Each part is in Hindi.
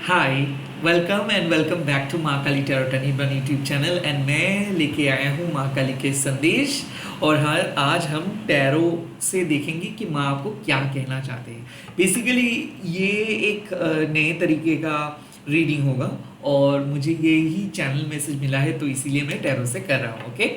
Hi, welcome and welcome back to Maa Kali tarot and हिबन यूट्यूब चैनल एंड मैं लेके आया हूँ माँ काली के संदेश। और हर आज हम टैरो से देखेंगे कि माँ आपको क्या कहना चाहते हैं। बेसिकली ये एक नए तरीके का रीडिंग होगा और मुझे यही चैनल मैसेज मिला है, तो इसीलिए मैं टैरो से कर रहा हूँ। Okay,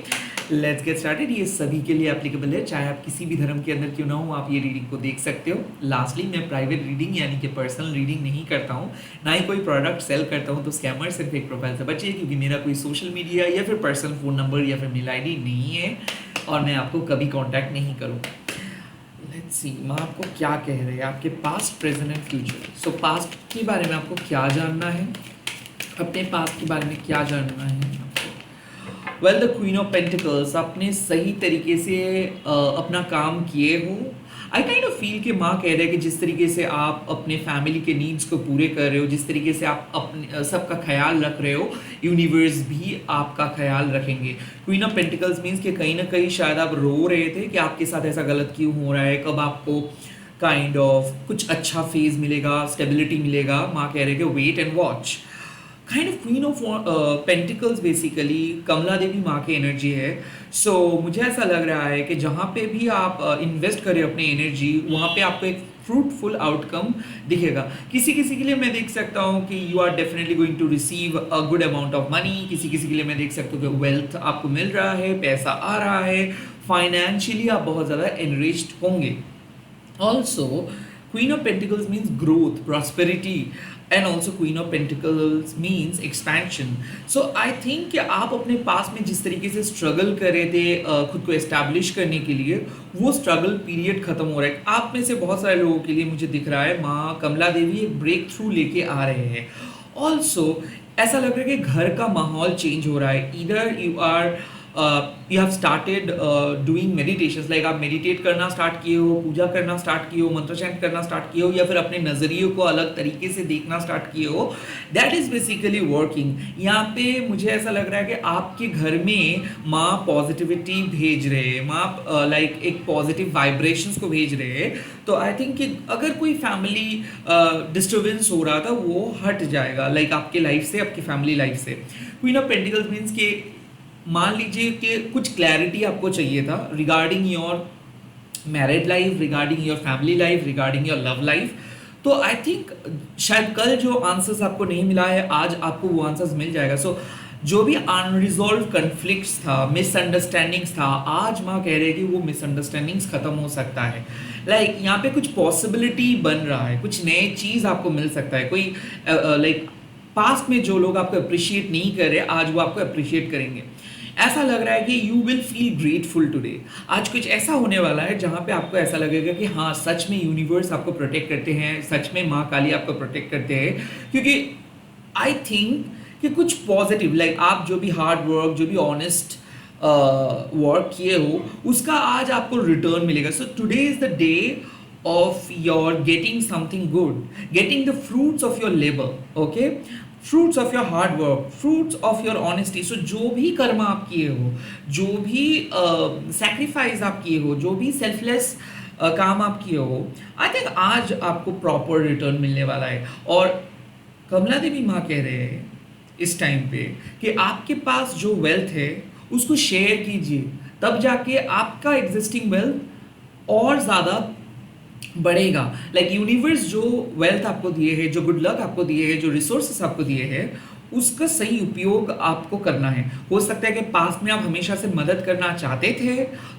let's get started. ये सभी के लिए एप्लीकेबल है, चाहे आप किसी भी धर्म के अंदर क्यों ना हो, आप ये रीडिंग को देख सकते हो। लास्टली, मैं प्राइवेट रीडिंग यानी कि पर्सनल रीडिंग नहीं करता हूँ, ना ही कोई प्रोडक्ट सेल करता हूँ, तो स्कैमर सिर्फ एक प्रोफाइल से बचिए, क्योंकि मेरा कोई सोशल मीडिया या फिर पर्सनल फ़ोन नंबर या फिर मेल आईडी नहीं है और मैं आपको कभी कॉन्टैक्ट नहीं करूँगा। लेट्स सी माँ आपको क्या कह रहे हैं, आपके past, present and future. So past के बारे में आपको क्या जानना है, अपने पास्ट के बारे में क्या जानना है। Well, the queen of pentacles, आपने सही तरीके से अपना काम किए हो। आई काइंड ऑफ फील कि माँ कह रहे हैं कि जिस तरीके से आप अपने फैमिली के नीड्स को पूरे कर रहे हो, जिस तरीके से आप अपने सबका ख्याल रख रहे हो, यूनिवर्स भी आपका ख्याल रखेंगे। क्वीन ऑफ पेंटिकल्स मीन्स कि कहीं ना कहीं शायद आप रो रहे थे कि आपके साथ ऐसा गलत क्यों हो रहा है, कब आपको काइंड ऑफ कुछ अच्छा फेज मिलेगा, स्टेबिलिटी मिलेगा। माँ कह रहे हैं कि wait and watch. Kind of queen of pentacles basically Kamla Devi Maa की एनर्जी है। सो मुझे ऐसा लग रहा है कि जहाँ पे भी आप इन्वेस्ट करें अपनी एनर्जी, वहाँ पे आपको एक फ्रूटफुल आउटकम दिखेगा। किसी किसी के लिए मैं देख सकता हूँ कि you are definitely going to receive a good amount of money. किसी किसी के लिए मैं देख सकता हूँ कि वेल्थ आपको मिल रहा है, पैसा आ रहा है, फाइनेंशियली आप बहुत ज़्यादा एनरिच्ड होंगे। Also, Queen of Pentacles means growth, prosperity, and also Queen of Pentacles means expansion. So I think कि आप अपने पास में जिस तरीके से स्ट्रगल कर रहे थे खुद को एस्टैब्लिश करने के लिए, वो स्ट्रगल पीरियड खत्म हो रहा है। आप में से बहुत सारे लोगों के लिए मुझे दिख रहा है माँ कमला देवी एक ब्रेक थ्रू लेके आ रहे हैं। ऑल्सो ऐसा लग रहा है कि घर का माहौल चेंज हो रहा है। इधर you have started doing meditations, like आप मेडिटेट करना स्टार्ट किए हो, पूजा करना स्टार्ट किए हो, मंत्र चैंट करना स्टार्ट किए हो, या फिर अपने नज़रिए को अलग तरीके से देखना स्टार्ट किए हो। That is basically working. यहाँ पे मुझे ऐसा लग रहा है कि आपके घर में माँ पॉजिटिविटी भेज रहे हैं, माँ लाइक एक पॉजिटिव वाइब्रेशंस को भेज रहे हैं। तो आई थिंक कि अगर कोई फैमिली डिस्टर्बेंस हो रहा था वो हट जाएगा, लाइक आपके लाइफ से, आपकी फैमिली लाइफ से। क्वीन ऑफ पेंटिकल्स मीन्स कि मान लीजिए कि कुछ क्लैरिटी आपको चाहिए था regarding your married life, regarding your family life, regarding your love life. तो आई थिंक शायद कल जो आंसर्स आपको नहीं मिला है, आज आपको वो आंसर्स मिल जाएगा। सो जो भी अनरिजॉल्व कन्फ्लिक्ट्स था, मिसअंडरस्टैंडिंग्स था, आज माँ कह रहे हैं कि वो मिसअंडरस्टैंडिंग्स खत्म हो सकता है। लाइक यहाँ पे कुछ पॉसिबिलिटी बन रहा है, कुछ नए चीज़ आपको मिल सकता है। कोई लाइक पास्ट में जो लोग आपको अप्रिशिएट नहीं कर रहे, आज वो आपको अप्रिशिएट करेंगे। ऐसा लग रहा है कि you will feel grateful today. आज कुछ ऐसा होने वाला है जहाँ पे आपको ऐसा लगेगा कि हाँ, सच में यूनिवर्स आपको प्रोटेक्ट करते हैं, सच में माँ काली आपको प्रोटेक्ट करते हैं। क्योंकि आई थिंक कि कुछ पॉजिटिव, लाइक आप जो भी हार्ड वर्क, जो भी ऑनेस्ट वर्क किए हो, उसका आज आपको रिटर्न मिलेगा। So today is the day of your getting something good, getting the fruits of your labor, okay, fruits of your hard work, fruits of your honesty. So जो भी कर्म आप किए हो, जो भी sacrifice आप किए हो, जो भी selfless काम आप किए हो, आई थिंक आज आपको प्रॉपर रिटर्न मिलने वाला है। और कमला देवी माँ कह रहे हैं इस टाइम पे कि आपके पास जो वेल्थ है उसको शेयर कीजिए, तब जाके आपका एग्जिस्टिंग वेल्थ और ज़्यादा बढ़ेगा। लाइक यूनिवर्स जो वेल्थ आपको दिए है, जो गुड लक आपको दिए है, जो रिसोर्सेस आपको दिए हैं, उसका सही उपयोग आपको करना है। हो सकता है कि पास्ट में आप हमेशा से मदद करना चाहते थे,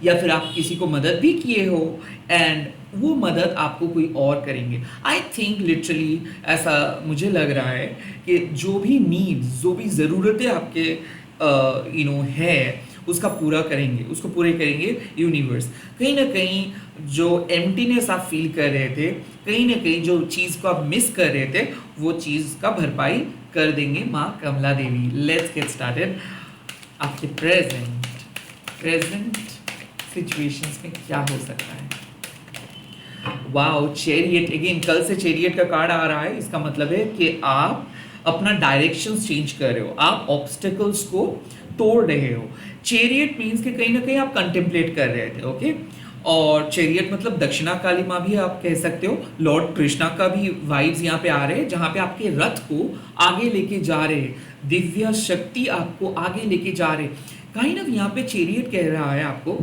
या फिर आप किसी को मदद भी किए हो एंड वो मदद आपको कोई और करेंगे। आई थिंक लिटरली ऐसा मुझे लग रहा है कि जो भी नीड्स, जो भी ज़रूरतें आपके है, उसका पूरा करेंगे, उसको पूरे करेंगे यूनिवर्स। कहीं ना कहीं जो एम्प्टीनेस आप फील कर रहे थे, कहीं ना कहीं जो चीज़ को आप मिस कर रहे थे, वो चीज़ का भरपाई कर देंगे Maa Kamla Devi. Let's get started. आपके प्रेजेंट सिचुएशंस में क्या हो सकता है। Wow, chariot again. कल से चैरियट का कार्ड आ रहा है, इसका मतलब है कि आप अपना डायरेक्शन चेंज कर रहे हो, आप ऑब्स्टेकल्स को तोड़ रहे हो। चैरियट मीन्स कि कहीं ना कहीं आप कंटेम्पलेट कर रहे थे, ओके। और चैरियट मतलब दक्षिणा काली माँ भी आप कह सकते हो, लॉर्ड कृष्णा का भी वाइब्स यहाँ पे आ रहे हैं, जहाँ पे आपके रथ को आगे लेके जा रहे हैं, दिव्य शक्ति आपको आगे लेके जा रहे। काइंड ऑफ यहाँ पे चैरियट कह रहा है आपको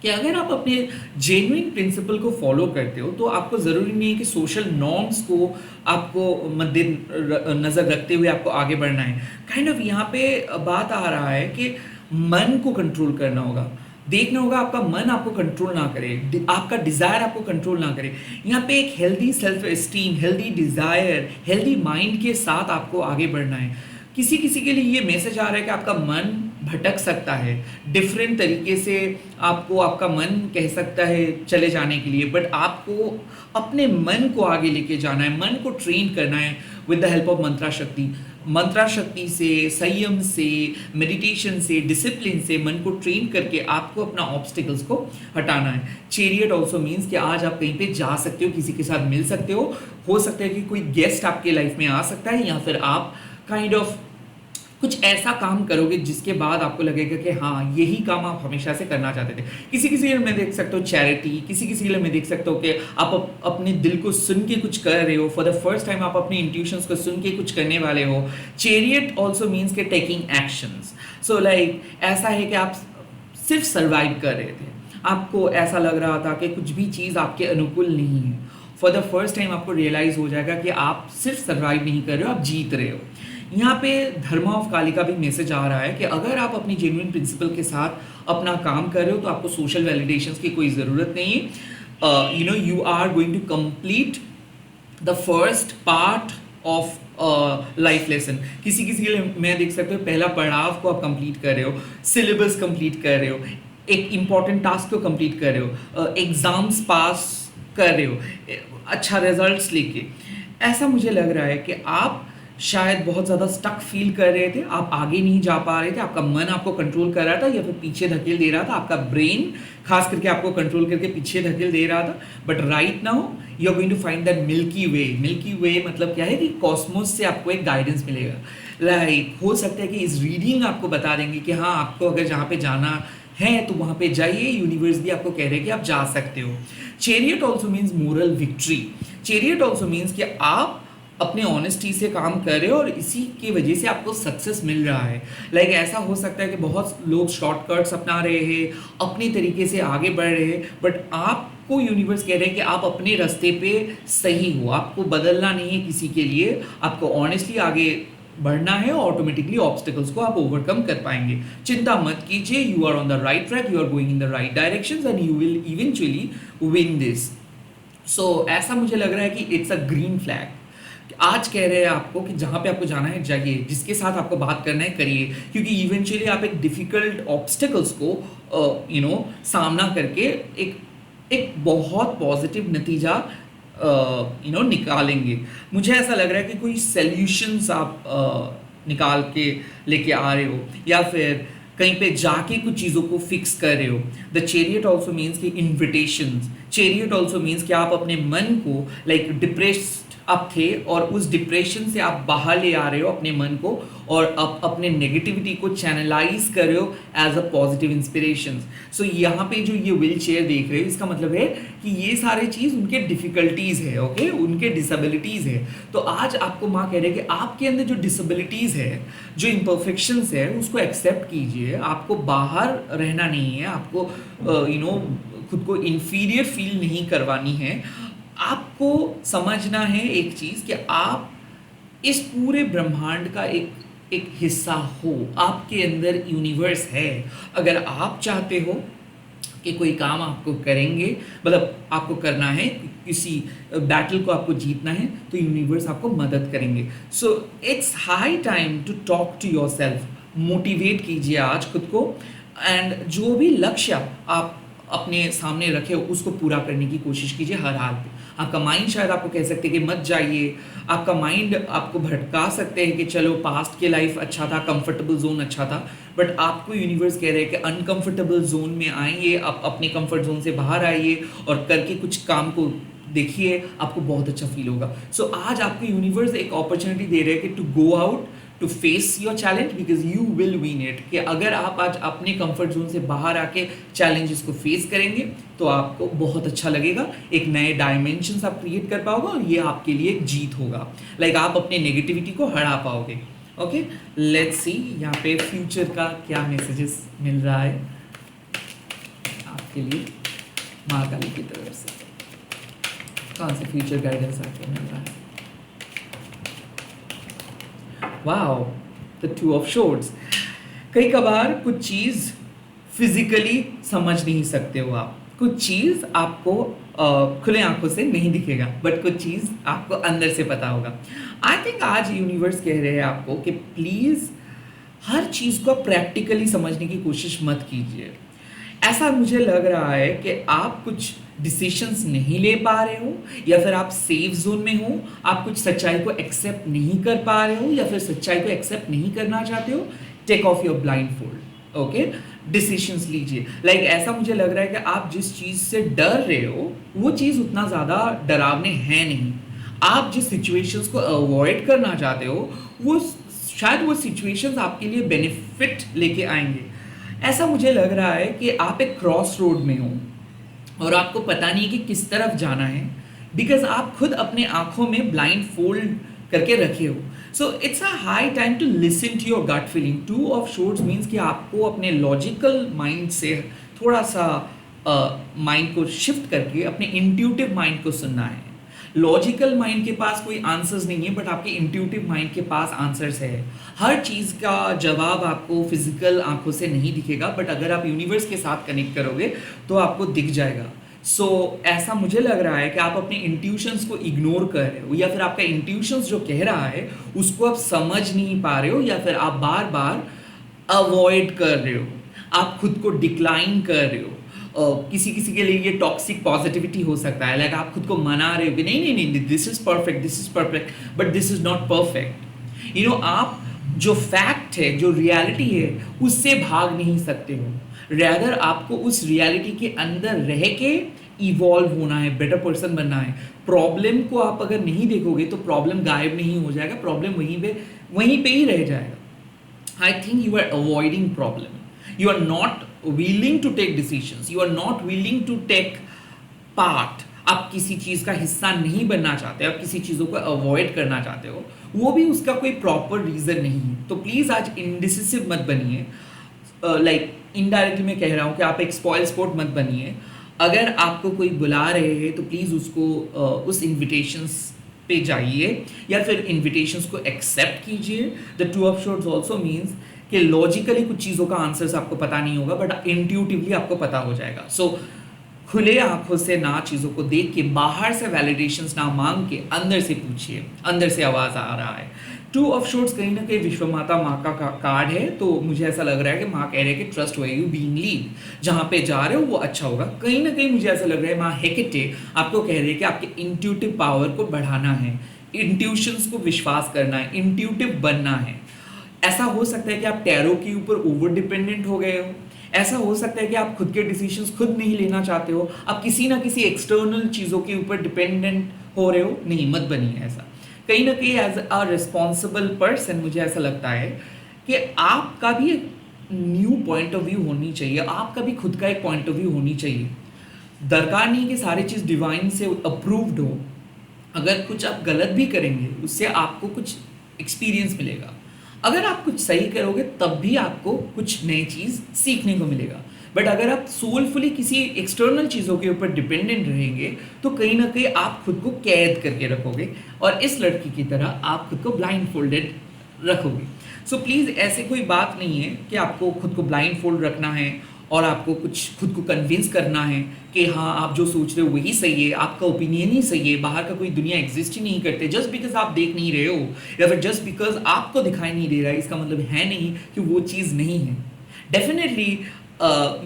कि अगर आप अपने जेन्युइन प्रिंसिपल को फॉलो करते हो तो आपको ज़रूरी नहीं है कि सोशल नॉर्म्स को आपको मद्दे नज़र रखते हुए आपको आगे बढ़ना है। काइंड ऑफ यहाँ पे बात आ रहा है कि मन को कंट्रोल करना होगा, देखना होगा आपका मन आपको कंट्रोल ना करे, आपका डिज़ायर आपको कंट्रोल ना करे। यहाँ पे एक healthy self esteem, healthy desire, healthy mind के साथ आपको आगे बढ़ना है। किसी किसी के लिए ये मैसेज आ रहा है कि आपका मन भटक सकता है, डिफरेंट तरीके से आपको आपका मन कह सकता है चले जाने के लिए, बट आपको अपने मन को आगे लेके जाना है, मन को ट्रेन करना है विद द हेल्प ऑफ मंत्रा शक्ति। मंत्रा शक्ति से, संयम से, मेडिटेशन से, डिसिप्लिन से मन को ट्रेन करके आपको अपना ऑब्स्टिकल्स को हटाना है। चैरियट ऑल्सो मीन्स कि आज आप कहीं पे जा सकते हो, किसी के साथ मिल सकते हो सकता है कि कोई गेस्ट आपके लाइफ में आ सकता है, या फिर आप काइंड ऑफ कुछ ऐसा काम करोगे जिसके बाद आपको लगेगा कि हाँ यही काम आप हमेशा से करना चाहते थे। किसी किसी के लिए मैं देख सकता हूँ चैरिटी, किसी किसी के लिए मैं देख सकता हूँ कि आप अपने दिल को सुन के कुछ कर रहे हो, फॉर द फर्स्ट टाइम आप अपने इंट्यूशंस को सुन के कुछ करने वाले हो। चैरियट ऑल्सो मीन्स के टेकिंग एक्शंस। सो लाइक ऐसा है कि आप सिर्फ सर्वाइव कर रहे थे, आपको ऐसा लग रहा था कि कुछ भी चीज़ आपके अनुकूल नहीं है। फॉर द फर्स्ट टाइम आपको रियलाइज़ हो जाएगा कि आप सिर्फ सर्वाइव नहीं कर रहे हो, आप जीत रहे हो। यहाँ पे धर्मा ऑफ काली का भी मैसेज आ रहा है कि अगर आप अपनी जेन्युइन प्रिंसिपल के साथ अपना काम कर रहे हो तो आपको सोशल वैलिडेशंस की कोई ज़रूरत नहीं है। You are going to complete the first part of life lesson. किसी किसी के लिए मैं देख सकता हूँ पहला पड़ाव को आप कंप्लीट कर रहे हो, सिलेबस कंप्लीट कर रहे हो, एक इम्पॉर्टेंट टास्क को कंप्लीट कर रहे हो, एग्जाम्स पास कर रहे हो, अच्छा रिजल्ट्स लेके। ऐसा मुझे लग रहा है कि आप शायद बहुत ज़्यादा स्टक फील कर रहे थे, आप आगे नहीं जा पा रहे थे, आपका मन आपको कंट्रोल कर रहा था या फिर पीछे धकेल दे रहा था, आपका ब्रेन खास करके आपको कंट्रोल करके पीछे धकेल दे रहा था। But right now you are going to find that milky way. Milky way मतलब क्या है कि कॉस्मोस से आपको एक गाइडेंस मिलेगा। लाइक हो सकता है कि इस रीडिंग आपको बता देंगे कि हाँ आपको अगर जहाँ पे जाना है तो वहाँ पे जाइए, यूनिवर्स भी आपको कह रहे हैं कि आप जा सकते हो। Chariot also means moral victory. Chariot also means कि आप अपने ऑनेस्टी से काम कर रहे हो और इसी की वजह से आपको सक्सेस मिल रहा है। लाइक ऐसा हो सकता है कि बहुत लोग शॉर्टकट्स अपना रहे हैं, अपने तरीके से आगे बढ़ रहे हैं, बट आपको यूनिवर्स कह रहे हैं कि आप अपने रास्ते पे सही हो, आपको बदलना नहीं है किसी के लिए, आपको ऑनेस्टली आगे बढ़ना है, ऑटोमेटिकली ऑब्स्टिकल्स को आप ओवरकम कर पाएंगे। चिंता मत कीजिए, you are on the right track, you are going in the right directions and you will eventually win this. So ऐसा मुझे लग रहा है कि इट्स अ ग्रीन फ्लैग। आज कह रहे हैं आपको कि जहाँ पे आपको जाना है जाइए, जिसके साथ आपको बात करना है करिए, क्योंकि इवेंचुअली आप एक डिफ़िकल्ट ऑब्स्टिकल्स को सामना करके एक बहुत पॉजिटिव नतीजा निकालेंगे। मुझे ऐसा लग रहा है कि कोई सॉल्यूशंस आप निकाल के लेके आ रहे हो या फिर कहीं पे जाके कुछ चीज़ों को फिक्स कर रहे हो। द चैरियट ऑल्सो मीन्स कि इन्विटेशंस। चैरियट ऑल्सो मीन्स कि आप अपने मन को लाइक डिप्रेस्ड आप थे और उस डिप्रेशन से आप बाहर ले आ रहे हो अपने मन को, और आप अपने नेगेटिविटी को चैनलाइज कर रहे हो एज अ पॉजिटिव इंस्पिरेशन। सो यहाँ पे जो ये व्हील चेयर देख रहे हो, इसका मतलब है कि ये सारे चीज़ उनके डिफ़िकल्टीज़ है, ओके, उनके डिसेबिलिटीज़ है। तो आज आपको माँ कह रहे हैं कि आपके अंदर जो डिसेबिलिटीज़ है, जो इम्परफेक्शंस है, उसको एक्सेप्ट कीजिए। आपको बाहर रहना नहीं है, आपको खुद को इन्फीरियर फील नहीं करवानी है। आपको समझना है एक चीज़ कि आप इस पूरे ब्रह्मांड का एक हिस्सा हो, आपके अंदर यूनिवर्स है। अगर आप चाहते हो कि कोई काम आपको करेंगे, मतलब आपको करना है, किसी बैटल को आपको जीतना है, तो यूनिवर्स आपको मदद करेंगे। So it's high time to talk to your self. Motivate कीजिए आज खुद को, एंड जो भी लक्ष्य आप अपने सामने रखे उसको पूरा करने की कोशिश कीजिए हर हाल पे। आपका माइंड शायद आपको कह सकते हैं कि मत जाइए, आपका माइंड आपको भटका सकते हैं कि चलो पास्ट के लाइफ अच्छा था, कंफर्टेबल जोन अच्छा था, बट आपको यूनिवर्स कह रहे हैं कि अनकंफर्टेबल जोन में आइए, आप अपने कंफर्ट जोन से बाहर आइए और करके कुछ काम को देखिए, आपको बहुत अच्छा फील होगा। सो आज आपको यूनिवर्स एक अपॉर्चुनिटी दे रहे हैं कि to go out, to face your challenge because you will win it. कि अगर आप आज अपने कंफर्ट जोन से बाहर आके चैलेंजेस को फेस करेंगे तो आपको बहुत अच्छा लगेगा, एक नए डायमेंशन आप क्रिएट कर पाओगे और ये आपके लिए एक जीत होगा। लाइक आप अपने नेगेटिविटी को हरा पाओगे। ओके, लेट्स सी यहाँ पे फ्यूचर का क्या मैसेजेस मिल रहा है आपके लिए महाकाली की तरफ से। कौन से फ्यूचर गाइडेंस आपको मिल रहा है? Wow, the two of shorts. कई कबार कुछ चीज़ फिजिकली समझ नहीं सकते हो आप, कुछ चीज़ आपको खुले आंखों से नहीं दिखेगा, बट कुछ चीज़ आपको अंदर से पता होगा। आई थिंक आज यूनिवर्स कह रहे हैं आपको कि प्लीज़ हर चीज़ को प्रैक्टिकली समझने की कोशिश मत कीजिए। ऐसा मुझे लग रहा है कि आप कुछ डिसीशंस नहीं ले पा रहे हो, या फिर आप सेफ जोन में हो, आप कुछ सच्चाई को एक्सेप्ट नहीं कर पा रहे हो, या फिर सच्चाई को एक्सेप्ट नहीं करना चाहते हो। Take off your blind fold. Okay, decisions लीजिए। लाइक ऐसा मुझे लग रहा है कि आप जिस चीज़ से डर रहे हो वो चीज़ उतना ज़्यादा डरावने है नहीं। आप जिस सिचुएशंस को अवॉइड करना चाहते हो वो शायद वो सिचुएशंस आपके लिए बेनिफिट लेके आएंगे। ऐसा मुझे लग रहा है कि आप एक क्रॉस रोड में हो और आपको पता नहीं कि किस तरफ जाना है, बिकॉज आप खुद अपने आंखों में ब्लाइंड फोल्ड करके रखे हो। So it's a high time to listen to your gut feeling. To of shorts means कि आपको अपने लॉजिकल माइंड से थोड़ा सा माइंड को शिफ्ट करके अपने इंट्यूटिव माइंड को सुनना है। लॉजिकल माइंड के पास कोई आंसर्स नहीं है, बट आपके इंट्यूटिव माइंड के पास आंसर्स है। हर चीज़ का जवाब आपको फिजिकल आंखों से नहीं दिखेगा, बट अगर आप यूनिवर्स के साथ कनेक्ट करोगे तो आपको दिख जाएगा। सो ऐसा मुझे लग रहा है कि आप अपने इंट्यूशंस को इग्नोर कर रहे हो, या फिर आपका इंट्यूशंस जो कह रहा है उसको आप समझ नहीं पा रहे हो, या फिर आप बार बार अवॉइड कर रहे हो, आप खुद को डिक्लाइन कर रहे हो। किसी किसी के लिए ये टॉक्सिक पॉजिटिविटी हो सकता है। लाइक आप खुद को मना रहे हो कि नहीं नहीं नहीं, this is perfect, but this is not perfect. You know, आप जो फैक्ट है, जो रियलिटी है, उससे भाग नहीं सकते हो। रैदर आपको उस रियलिटी के अंदर रह के इवॉल्व होना है, बेटर पर्सन बनना है। प्रॉब्लम को आप अगर नहीं देखोगे तो प्रॉब्लम गायब नहीं हो जाएगा, प्रॉब्लम वहीं पे ही रह जाएगा। I think you are avoiding problem, you are not willing to take decisions, you are not willing to take part। आप किसी चीज़ का हिस्सा नहीं बनना चाहते, आप किसी चीज़ों को अवॉइड करना चाहते हो, वो भी उसका कोई प्रॉपर रीज़न नहीं है। तो प्लीज़ आज इनडिसिसिव मत बनिए। लाइक इनडायरेक्टली मैं कह रहा हूँ कि आप एक स्पॉइल स्पोर्ट मत बनिए। अगर आपको कोई बुला रहे हैं तो प्लीज़ उसको उस इन्विटेशंस पे जाइए, या फिर इन्विटेशंस को एक्सेप्ट कीजिए। The two of shorts also means कि लॉजिकली कुछ चीज़ों का आंसर्स आपको पता नहीं होगा, बट इंट्यूटिवली आपको पता हो जाएगा। सो खुले आंखों से ना चीज़ों को देख के, बाहर से वैलिडेशंस ना मांग के, अंदर से पूछिए, अंदर से आवाज़ आ रहा है। टू ऑफ शॉर्ट्स कहीं ना कहीं विश्व माता माँ का कार्ड है, तो मुझे ऐसा लग रहा है कि माँ कह रहे हैं कि ट्रस्ट हो यू बीइंग लीड, जहाँ पे जा रहे हो वो अच्छा होगा। कहीं ना कहीं मुझे ऐसा लग रहा है माँ हेकेटे आपको कह रही है कि आपके इंट्यूटिव पावर को बढ़ाना है, इंट्यूशंस को विश्वास करना है, इंट्यूटिव बनना है। ऐसा हो सकता है कि आप टैरो के ऊपर ओवर डिपेंडेंट हो गए हो, ऐसा हो सकता है कि आप खुद के डिसीजंस खुद नहीं लेना चाहते हो, आप किसी ना किसी एक्सटर्नल चीज़ों के ऊपर डिपेंडेंट हो रहे हो। नहीं, मत बनिए ऐसा। कहीं ना कहीं एज अ रिस्पॉन्सिबल पर्सन मुझे ऐसा लगता है कि आपका भी एक न्यू पॉइंट ऑफ व्यू होनी चाहिए, आपका भी खुद का एक पॉइंट ऑफ व्यू होनी चाहिए। दरकार नहीं कि सारी चीज़ डिवाइन से अप्रूव्ड हो। अगर कुछ आप गलत भी करेंगे उससे आपको कुछ एक्सपीरियंस मिलेगा, अगर आप कुछ सही करोगे तब भी आपको कुछ नई चीज़ सीखने को मिलेगा। बट अगर आप सोलफुली किसी एक्सटर्नल चीज़ों के ऊपर डिपेंडेंट रहेंगे तो कहीं ना कहीं आप खुद को कैद करके रखोगे, और इस लड़की की तरह आप खुद को ब्लाइंड फोल्डेड रखोगे। सो प्लीज़ ऐसे कोई बात नहीं है कि आपको खुद को ब्लाइंड फोल्ड रखना है और आपको कुछ खुद को कन्विंस करना है कि हाँ आप जो सोच रहे हो वही सही है, आपका ओपिनियन ही सही है, बाहर का कोई दुनिया एग्जिस्ट ही नहीं करते। जस्ट बिकॉज आप देख नहीं रहे हो या फिर जस्ट बिकॉज आपको दिखाई नहीं दे रहा है, इसका मतलब है नहीं कि वो चीज़ नहीं है। डेफिनेटली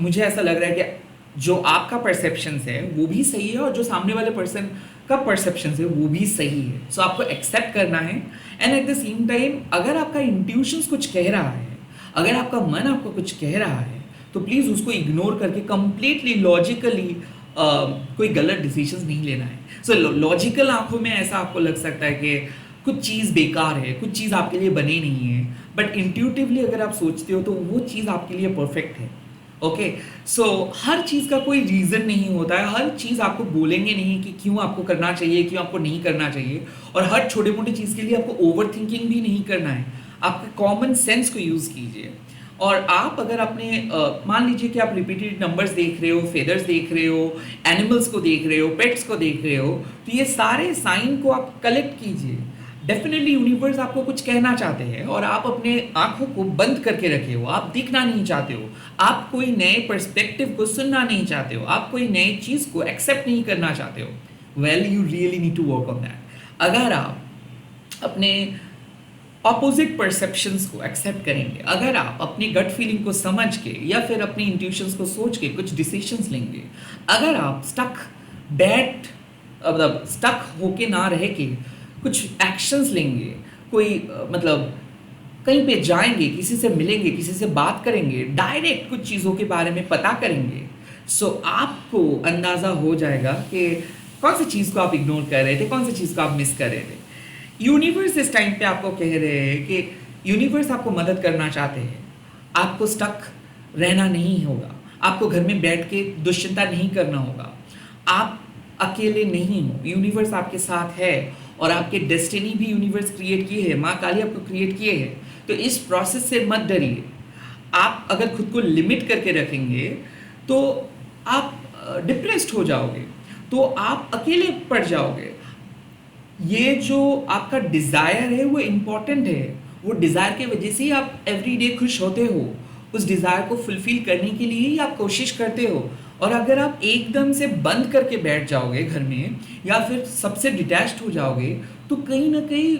मुझे ऐसा लग रहा है कि जो आपका परसेप्शन है वो भी सही है और जो सामने वाले पर्सन का परसेप्शन है वो भी सही है। सो आपको एक्सेप्ट करना है, and at the same time अगर आपका इंट्यूशंस कुछ कह रहा है, अगर आपका मन आपको कुछ कह रहा है, तो प्लीज़ उसको इग्नोर करके कंप्लीटली लॉजिकली कोई गलत डिसीजंस नहीं लेना है। सो लॉजिकल आंखों में ऐसा आपको लग सकता है कि कुछ चीज़ बेकार है, कुछ चीज़ आपके लिए बनी नहीं है, बट इंट्यूटिवली अगर आप सोचते हो तो वो चीज़ आपके लिए परफेक्ट है। ओके, सो हर चीज़ का कोई रीज़न नहीं होता है, हर चीज़ आपको बोलेंगे नहीं कि क्यों आपको करना चाहिए, क्यों आपको नहीं करना चाहिए, और हर छोटे मोटे चीज़ के लिए आपको ओवर थिंकिंग भी नहीं करना है। आपके कॉमन सेंस को यूज़ कीजिए। और आप अगर अपने मान लीजिए कि आप रिपीटेड नंबर्स देख रहे हो, फेदर्स देख रहे हो, एनिमल्स को देख रहे हो, पेट्स को देख रहे हो, तो ये सारे साइन को आप कलेक्ट कीजिए। डेफिनेटली यूनिवर्स आपको कुछ कहना चाहते हैं और आप अपने आंखों को बंद करके रखे हो, आप दिखना नहीं चाहते हो, आप कोई नए पर्सपेक्टिव को सुनना नहीं चाहते हो, आप कोई नई चीज़ को एक्सेप्ट नहीं करना चाहते हो। Well, you really need to work on that. अगर आप अपने ऑपोजिट परसेप्शंस को एक्सेप्ट करेंगे, अगर आप अपनी गट फीलिंग को समझ के या फिर अपनी इंट्यूशंस को सोच के कुछ डिसीजंस लेंगे, अगर आप स्टक होके ना रह के कुछ एक्शंस लेंगे, कोई मतलब कहीं पे जाएंगे, किसी से मिलेंगे, किसी से बात करेंगे, डायरेक्ट कुछ चीज़ों के बारे में पता करेंगे, सो आपको अंदाज़ा हो जाएगा कि कौन सी चीज़ को आप इग्नोर कर रहे थे, कौन सी चीज़ को आप मिस कर रहे थे। यूनिवर्स इस टाइम पे आपको कह रहे हैं कि यूनिवर्स आपको मदद करना चाहते हैं। आपको स्टक रहना नहीं होगा, आपको घर में बैठ के दुश्चिंता नहीं करना होगा, आप अकेले नहीं हो, यूनिवर्स आपके साथ है और आपके डेस्टिनी भी यूनिवर्स क्रिएट किए है, माँ काली आपको क्रिएट किए है। तो इस प्रोसेस से मत डरिए। आप अगर खुद को लिमिट करके रखेंगे तो आप डिप्रेस्ड हो जाओगे, तो आप अकेले पड़ जाओगे। ये जो आपका डिज़ायर है वो इम्पॉर्टेंट है, वो डिज़ायर की वजह से ही आप एवरीडे खुश होते हो, उस डिज़ायर को फुलफिल करने के लिए ही आप कोशिश करते हो। और अगर आप एकदम से बंद करके बैठ जाओगे घर में या फिर सबसे डिटैच्ड हो जाओगे तो कहीं ना कहीं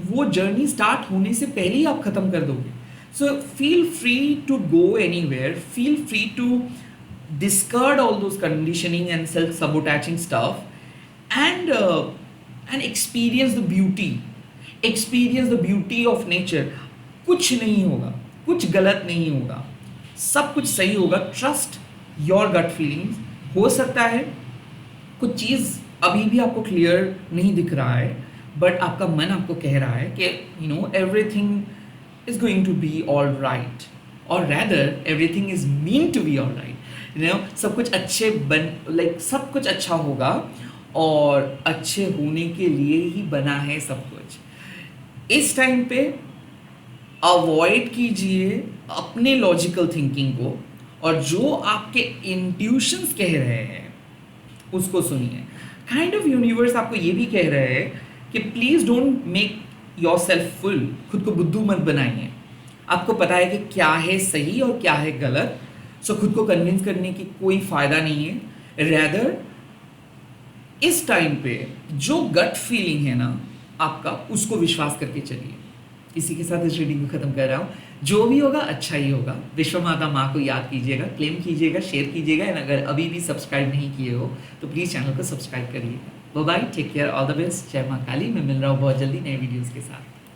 वो जर्नी स्टार्ट होने से पहले ही आप ख़त्म कर दोगे। So feel free to go anywhere, feel free to discard all those conditioning and self-sabotaging stuff and experience the beauty of nature। कुछ नहीं होगा, कुछ गलत नहीं होगा, सब कुछ सही होगा। Trust your gut feelings. हो सकता है कुछ चीज़ अभी भी आपको क्लियर नहीं दिख रहा है, बट आपका मन आपको कह रहा है कि everything is going to be all right, और rather everything is mean to be all right. सब कुछ सब कुछ अच्छा होगा और अच्छे होने के लिए ही बना है सब कुछ। इस टाइम पे अवॉइड कीजिए अपने लॉजिकल थिंकिंग को, और जो आपके इंट्यूशंस कह रहे हैं उसको सुनिए। काइंड ऑफ यूनिवर्स आपको ये भी कह रहे हैं कि please don't make your self full. खुद को बुद्धू मत बनाइए। आपको पता है कि क्या है सही और क्या है गलत, सो खुद को कन्विंस करने की कोई फ़ायदा नहीं है। रैदर इस टाइम पे जो गट फीलिंग है ना आपका, उसको विश्वास करके चलिए। इसी के साथ इस रीडिंग को ख़त्म कर रहा हूँ। जो भी होगा अच्छा ही होगा। विश्व माता माँ को याद कीजिएगा, क्लेम कीजिएगा, शेयर कीजिएगा, एंड अगर अभी भी सब्सक्राइब नहीं किए हो तो प्लीज़ चैनल को सब्सक्राइब करिएगा। Bye bye, take care, all the best. जय माँ काली। मैं मिल रहा हूँ बहुत जल्दी नए वीडियोज़ के साथ।